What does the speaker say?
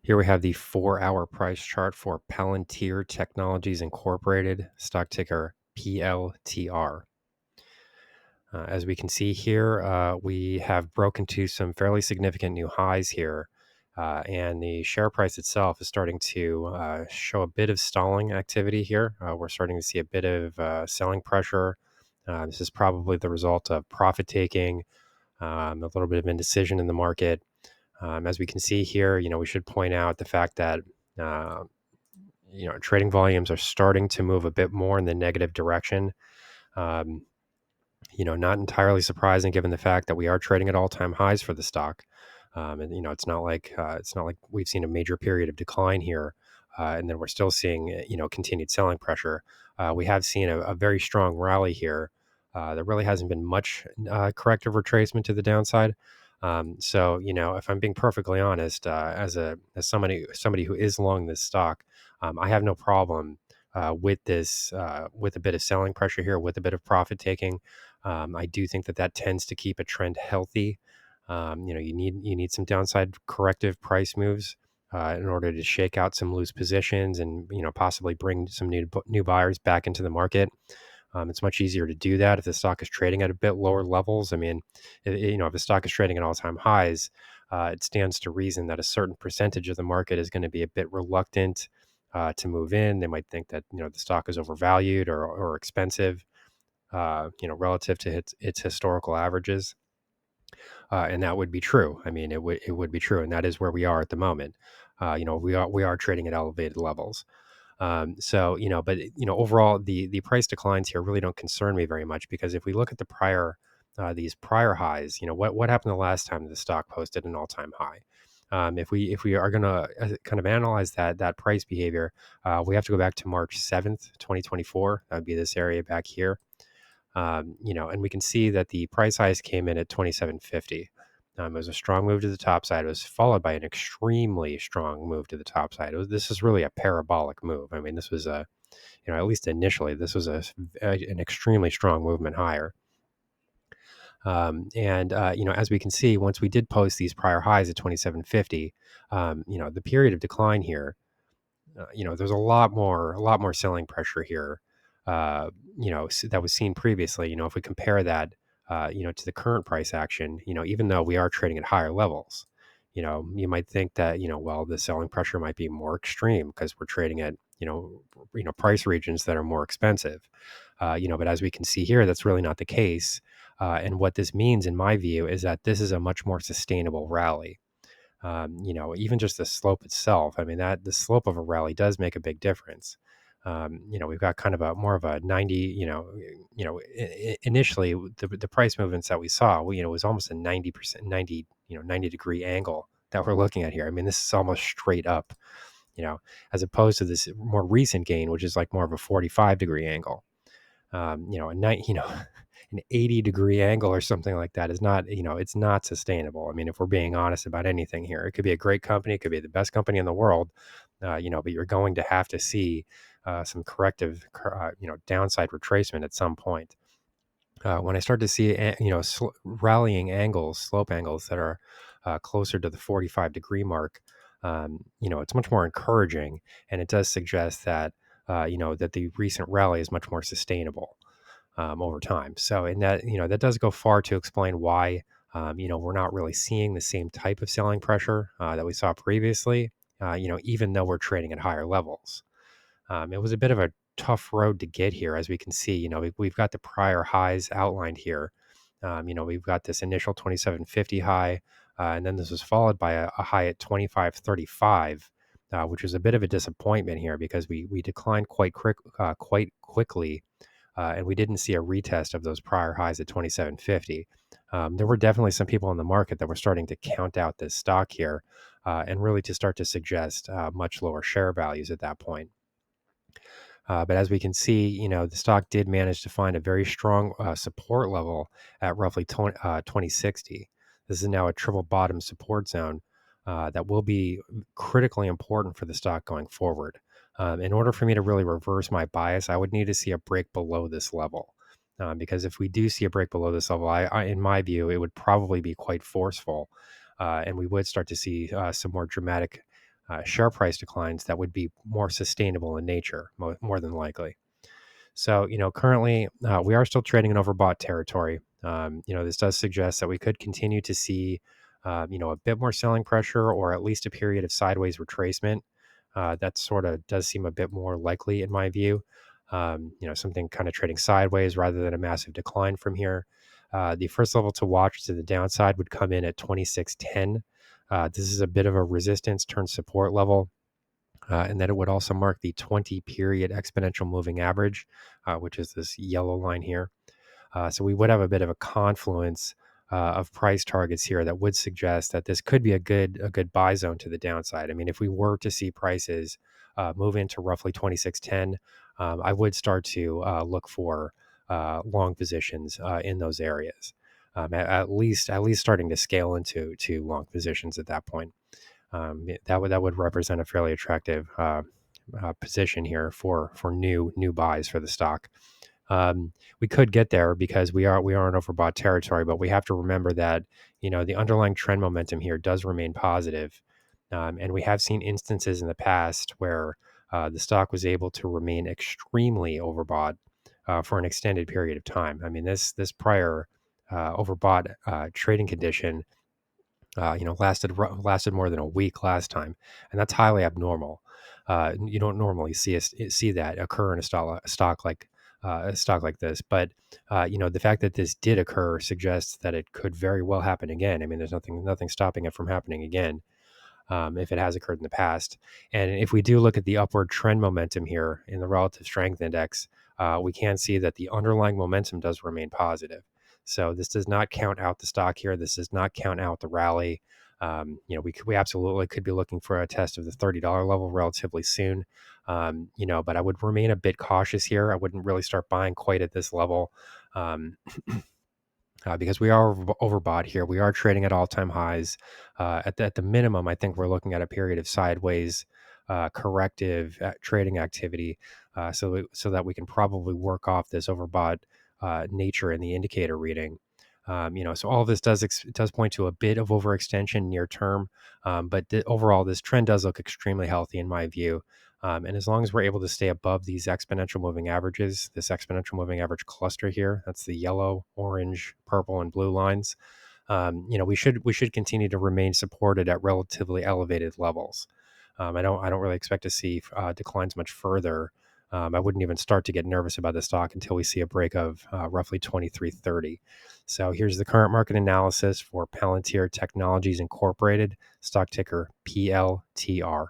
Here we have the 4-hour price chart for Palantir Technologies Incorporated, stock ticker PLTR. As we can see here, we have broken to some fairly significant new highs here, and the share price itself is starting to show a bit of stalling activity here. We're starting to see a bit of selling pressure. This is probably the result of profit taking, a little bit of indecision in the market. As we can see here, we should point out the fact that uh, trading volumes are starting to move a bit more in the negative direction. Um, Not entirely surprising given the fact that we are trading at all-time highs for the stock. And it's not like we've seen a major period of decline here, and then we're still seeing continued selling pressure. We have seen a very strong rally here. There really hasn't been much corrective retracement to the downside. So if I'm being perfectly honest, as somebody who is long this stock, I have no problem with this with a bit of selling pressure here, with a bit of profit taking. I do think that tends to keep a trend healthy. You need some downside corrective price moves in order to shake out some loose positions and possibly bring some new buyers back into the market. It's much easier to do that if the stock is trading at a bit lower levels. I mean, if the stock is trading at all-time highs, it stands to reason that a certain percentage of the market is going to be a bit reluctant to move in. They might think that the stock is overvalued or expensive, relative to its historical averages. And that would be true. I mean, it would be true, and that is where we are at the moment. We are trading at elevated levels. But overall, the price declines here really don't concern me very much because if we look at these prior highs, what happened the last time the stock posted an all time high? If we are going to kind of analyze that price behavior, we have to go back to March 7th, 2024. That would be this area back here. And we can see that the price highs came in at 27.50. It was a strong move to the top side. It was followed by an extremely strong move to the top side. This is really a parabolic move. I mean, this was at least initially, this was an extremely strong movement higher. As we can see, once we did post these prior highs at 27.50, the period of decline here, there's a lot more selling pressure here, that was seen previously. If we compare that, to the current price action, even though we are trading at higher levels, you might think that, well, the selling pressure might be more extreme because we're trading at, price regions that are more expensive. But as we can see here, that's really not the case. And what this means, in my view, is that this is a much more sustainable rally. Even just the slope itself. I mean, that the slope of a rally does make a big difference. We've got kind of a more of a 90, initially the price movements that we saw, was almost a 90%, 90 degree angle that we're looking at here. I mean, this is almost straight up, as opposed to this more recent gain, which is like more of a 45-degree angle. A night, an 80-degree angle or something like that is not, it's not sustainable. I mean, if we're being honest about anything here, it could be a great company, it could be the best company in the world, but you're going to have to see some corrective, downside retracement at some point. When I start to see, rallying angles, slope angles that are closer to the 45-degree mark, it's much more encouraging, and it does suggest that, that the recent rally is much more sustainable over time. So, and that does go far to explain why, we're not really seeing the same type of selling pressure that we saw previously, even though we're trading at higher levels. It was a bit of a tough road to get here, as we can see. We've got the prior highs outlined here. We've got this initial 27.50 high, and then this was followed by a high at 25.35, which was a bit of a disappointment here because we declined quite quickly, and we didn't see a retest of those prior highs at 27.50. There were definitely some people in the market that were starting to count out this stock here, and really to start to suggest much lower share values at that point. But as we can see, the stock did manage to find a very strong support level at roughly 2060. This is now a triple bottom support zone that will be critically important for the stock going forward. In order for me to really reverse my bias, I would need to see a break below this level. Because if we do see a break below this level, in my view, it would probably be quite forceful, and we would start to see some more dramatic share price declines that would be more sustainable in nature, more than likely. So, currently we are still trading in overbought territory. This does suggest that we could continue to see, a bit more selling pressure or at least a period of sideways retracement. That sort of does seem a bit more likely in my view. Something kind of trading sideways rather than a massive decline from here. The first level to watch to the downside would come in at 2610. This is a bit of a resistance turn support level. And then it would also mark the 20 period exponential moving average, which is this yellow line here. So we would have a bit of a confluence of price targets here that would suggest that this could be a good buy zone to the downside. I mean, if we were to see prices move into roughly 2610, I would start to look for long positions in those areas. At least starting to scale into long positions at that point. That would represent a fairly attractive position here for new buys for the stock. We could get there because we are in overbought territory, but we have to remember that the underlying trend momentum here does remain positive, and we have seen instances in the past where the stock was able to remain extremely overbought for an extended period of time. I mean, this prior overbought trading condition lasted more than a week last time, and that's highly abnormal. You don't normally see that occur in a stock like this, but the fact that this did occur suggests that it could very well happen again. I mean, there's nothing stopping it from happening again. If it has occurred in the past. And if we do look at the upward trend momentum here in the relative strength index, we can see that the underlying momentum does remain positive. So this does not count out the stock here. This does not count out the rally. We absolutely could be looking for a test of the $30 level relatively soon. But I would remain a bit cautious here. I wouldn't really start buying quite at this level. Because we are overbought here. We are trading at all-time highs. At the minimum, I think we're looking at a period of sideways corrective trading activity, so that we can probably work off this overbought nature in the indicator reading. So all of this does point to a bit of overextension near term, but overall, this trend does look extremely healthy in my view. And as long as we're able to stay above these exponential moving averages, this exponential moving average cluster here, that's the yellow, orange, purple, and blue lines. We should continue to remain supported at relatively elevated levels. I don't really expect to see declines much further. I wouldn't even start to get nervous about the stock until we see a break of roughly 2330. So here's the current market analysis for Palantir Technologies Incorporated, stock ticker PLTR.